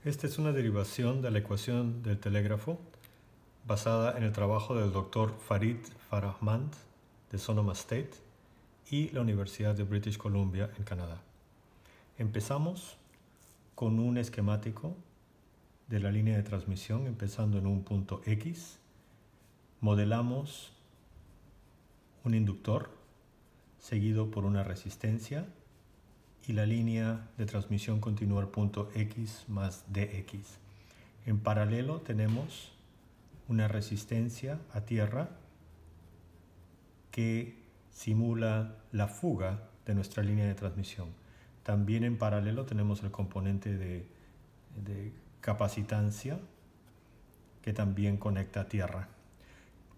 Esta es una derivación de la ecuación del telégrafo basada en el trabajo del Dr. Farid Farahmand de Sonoma State y la Universidad de British Columbia en Canadá. Empezamos con un esquemático de la línea de transmisión empezando en un punto X. Modelamos un inductor seguido por una resistencia y la línea de transmisión continúa al punto X más DX. En paralelo tenemos una resistencia a tierra que simula la fuga de nuestra línea de transmisión. También en paralelo tenemos el componente de capacitancia que también conecta a tierra.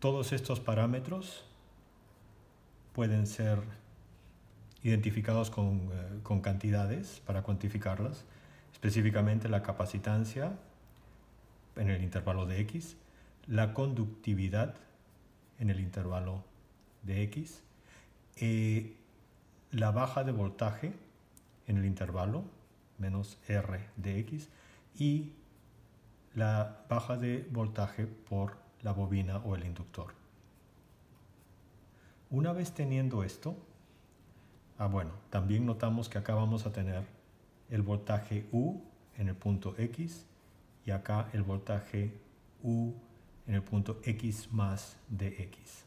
Todos estos parámetros pueden ser identificados con cantidades para cuantificarlas, específicamente la capacitancia en el intervalo de X, la conductividad en el intervalo de X, la baja de voltaje en el intervalo menos R de X y la baja de voltaje por la bobina o el inductor. Una vez teniendo esto, también notamos que acá vamos a tener el voltaje U en el punto X y acá el voltaje U en el punto X más DX.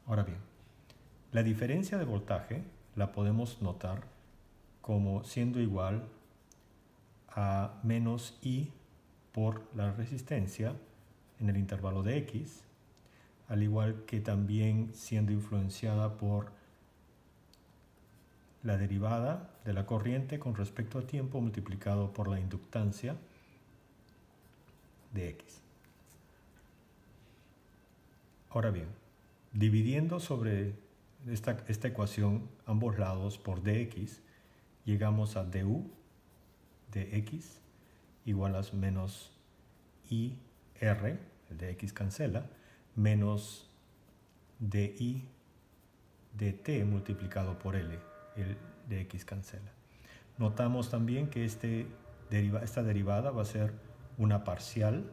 Ahora bien, la diferencia de voltaje la podemos notar como siendo igual a menos I por la resistencia en el intervalo de X, al igual que también siendo influenciada por la derivada de la corriente con respecto a tiempo multiplicado por la inductancia de X. Ahora bien, dividiendo sobre esta ecuación ambos lados por dx, llegamos a du de x igual a menos ir, el de x cancela, menos di dt multiplicado por l, el de x cancela. Notamos también que esta derivada va a ser una parcial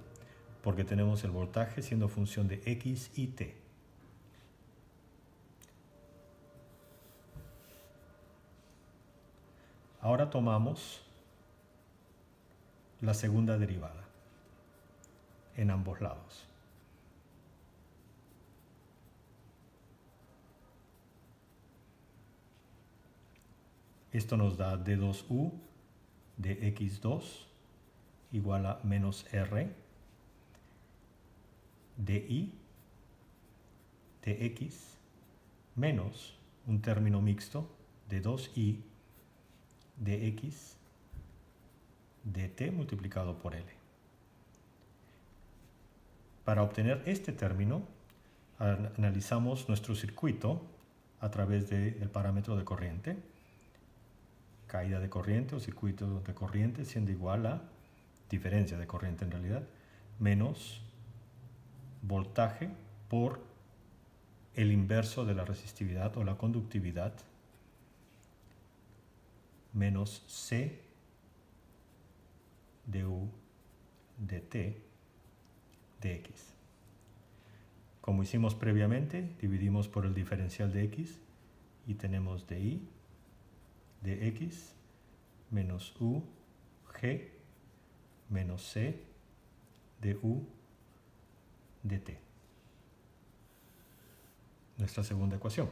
porque tenemos el voltaje siendo función de x y t. Ahora tomamos la segunda derivada en ambos lados. Esto nos da d2u de x2 igual a menos r de i de x menos un término mixto de 2i de x de t multiplicado por l. Para obtener este término, analizamos nuestro circuito a través del parámetro de corriente, caída de corriente o circuito de corriente siendo igual a diferencia de corriente en realidad, menos voltaje por el inverso de la resistividad o la conductividad, menos C de U de T de X. Como hicimos previamente, dividimos por el diferencial de X y tenemos de I de X menos U G menos C de U de T. Nuestra segunda ecuación.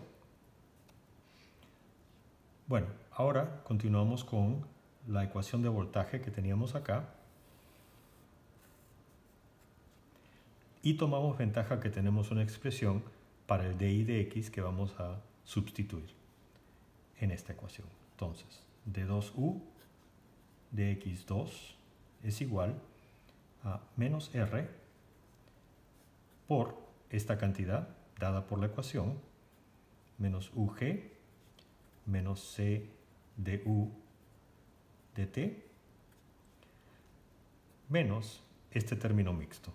Bueno, ahora continuamos con la ecuación de voltaje que teníamos acá y tomamos ventaja que tenemos una expresión para el di de x que vamos a sustituir en esta ecuación. Entonces, d2u de x2 es igual a menos r por esta cantidad dada por la ecuación, menos ug menos c de u de t, menos este término mixto.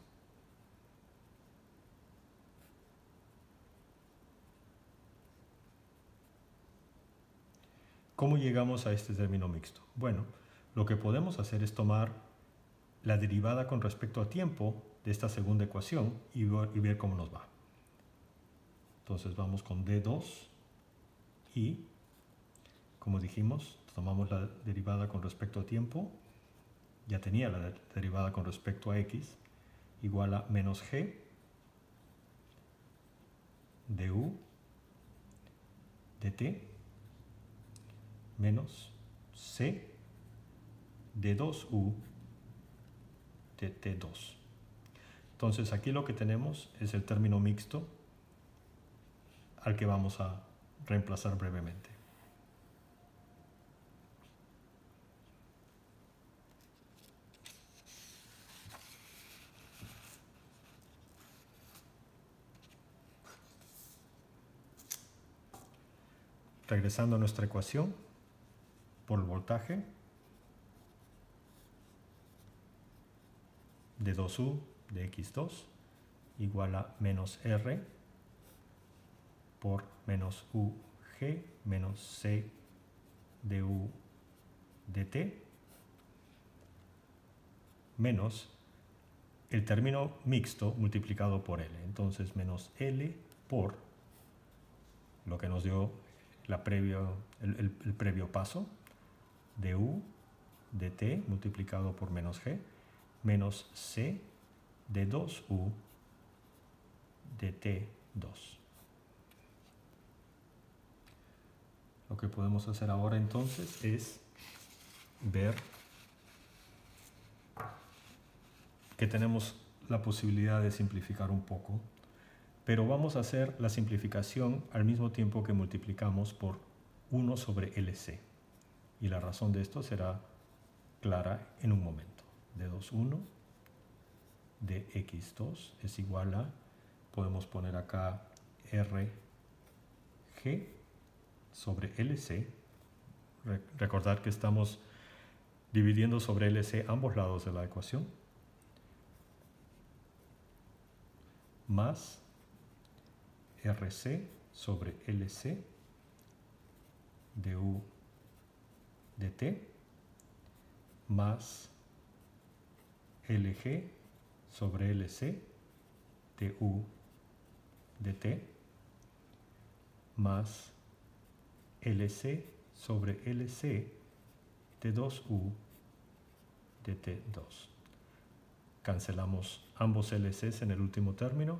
¿Cómo llegamos a este término mixto? Bueno, lo que podemos hacer es tomar la derivada con respecto a tiempo de esta segunda ecuación y ver cómo nos va. Entonces vamos con D2 y, como dijimos, tomamos la derivada con respecto a tiempo, ya tenía la derivada con respecto a x, igual a menos g de u dt menos c de 2u de t2. Entonces aquí lo que tenemos es el término mixto al que vamos a reemplazar brevemente. Regresando a nuestra ecuación, por el voltaje de 2u de x2 igual a menos r por menos ug menos c de u dt menos el término mixto multiplicado por L. Entonces menos L por lo que nos dio el previo paso de u de t multiplicado por menos g menos c de 2u de t2. Lo que podemos hacer ahora entonces es ver que tenemos la posibilidad de simplificar un poco, pero vamos a hacer la simplificación al mismo tiempo que multiplicamos por 1 sobre LC. Y la razón de esto será clara en un momento. D21 de x2 es igual a, podemos poner acá RG sobre LC. Recordar que estamos dividiendo sobre LC ambos lados de la ecuación. Más RC sobre LC de U de T más LG sobre LC de U de T más LC sobre LC de 2U de T2. Cancelamos ambos LCs en el último término,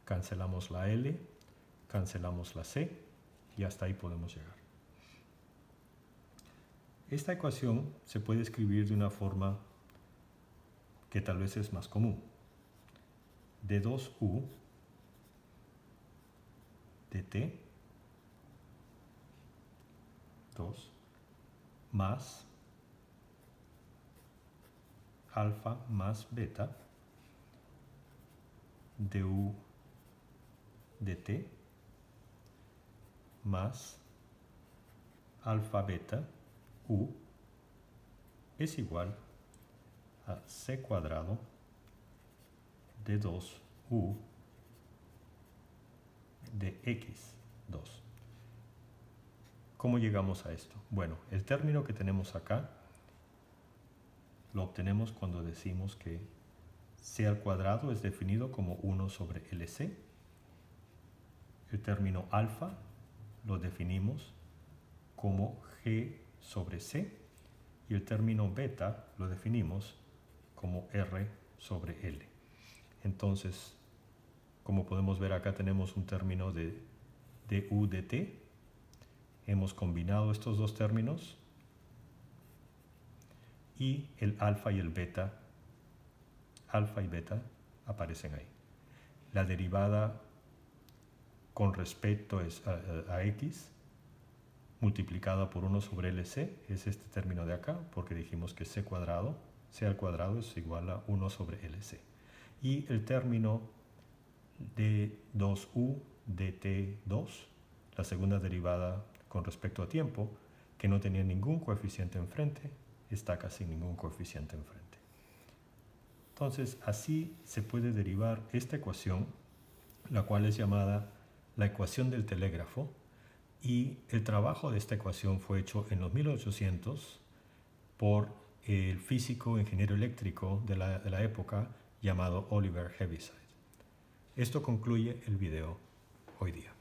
cancelamos la L, cancelamos la C y hasta ahí podemos llegar. Esta ecuación se puede escribir de una forma que tal vez es más común. De 2U de T 2 más alfa más beta de U de T más alfa beta U es igual a C cuadrado de 2U de X2. ¿Cómo llegamos a esto? Bueno, el término que tenemos acá lo obtenemos cuando decimos que C al cuadrado es definido como 1 sobre LC. El término alfa lo definimos como G sobre C y el término beta lo definimos como R sobre L. Entonces, como podemos ver acá tenemos un término de U de T. Hemos combinado estos dos términos y el alfa y el beta, alfa y beta aparecen ahí. La derivada con respecto a x multiplicada por 1 sobre LC es este término de acá, porque dijimos que C al cuadrado es igual a 1 sobre LC. Y el término de 2U de T2, la segunda derivada con respecto a tiempo, que no tenía ningún coeficiente enfrente, está acá sin ningún coeficiente enfrente. Entonces, así se puede derivar esta ecuación, la cual es llamada la ecuación del telégrafo, y el trabajo de esta ecuación fue hecho en los 1800 por el físico ingeniero eléctrico de la época llamado Oliver Heaviside. Esto concluye el video hoy día.